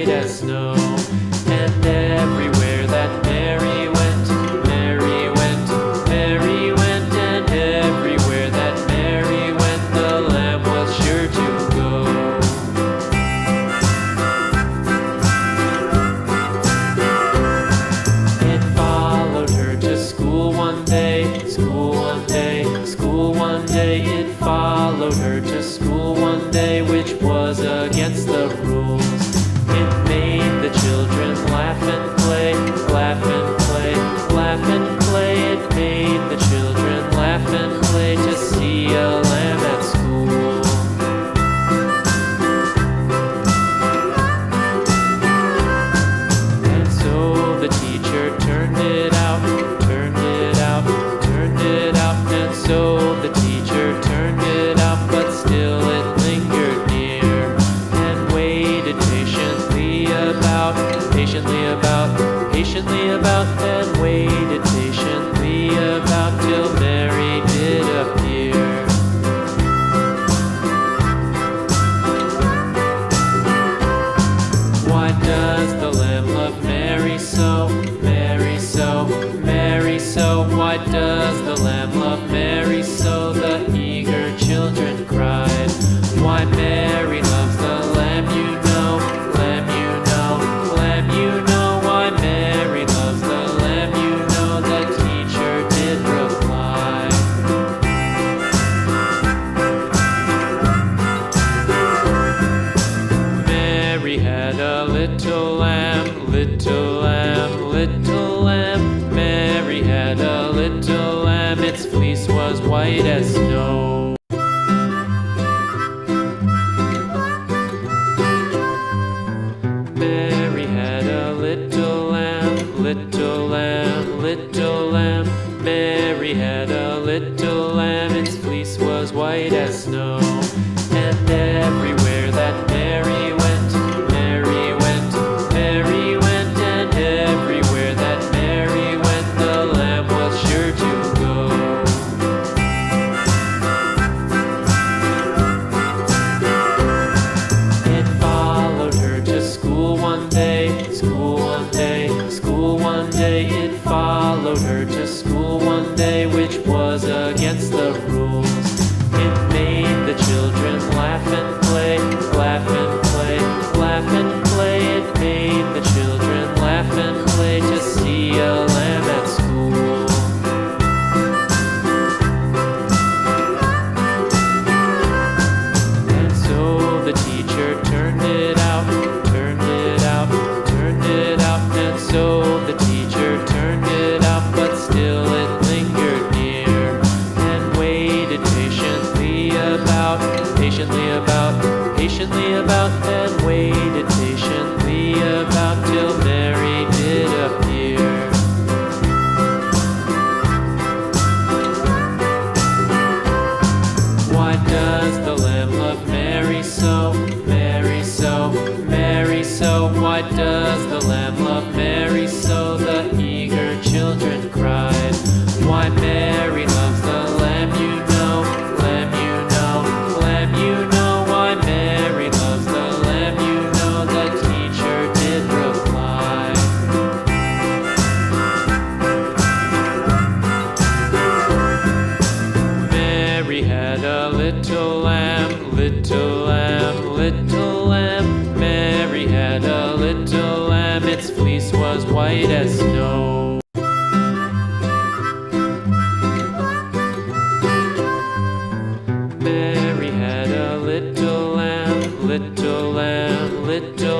white as snow. And everywhere that Mary went, Mary went, Mary went, and everywhere that Mary went, the lamb was sure to go. It followed her to school one day, school one day, school one day. It followed her to school one day, which was against the rules. It made the children laugh and play, laugh and play, laugh and play. It made the children laugh and play to see a lamb at school. And so the teacher turned it out, turned it out, turned it out. And so the teacher turned it out, but still it lingered near and waited patiently about, patiently about, and waited patiently about till Mary did appear. Why does the lamb love Mary so, Mary so, Mary so? Why does the lamb love Mary so? The eager children cried. Why Mary loves the lamb, you know, lamb, you know, lamb, you know. Why Mary loves the lamb, you know, the teacher did reply. Mary had a little lamb, little lamb, little lamb. Mary had a little lamb, its fleece was white as snow. Mary had a little lamb, little lamb, little lamb. Mary had a little lamb, its fleece was white as snow. And everywhere that Mary went, Mary went, Mary went, and everywhere that Mary went, the lamb was sure to go. It followed her to school one day, school one day, school one day. It followed her to school one day, which was against the rules. It made the children laugh and play, laugh and play, laugh and play. It made the children laugh and play to see a lamb at school. And so the teacher turned it out, turned it out, turned it out. And so the teacher turned it out, but still it lingered near and waited patiently about, patiently about, and waited patiently about till Mary did appear. Why does the lamb love Mary so, Mary so, Mary so? Why does the lamb love Mary so? The eager children cried. Why Mary loves the lamb, you know, lamb, you know, lamb, you know. Why Mary loves the lamb, you know, the teacher did reply. Mary had a little lamb, little lamb, little lamb. Mary had a little lamb, its fleece was white as snow. Mary had a little lamb, little lamb, little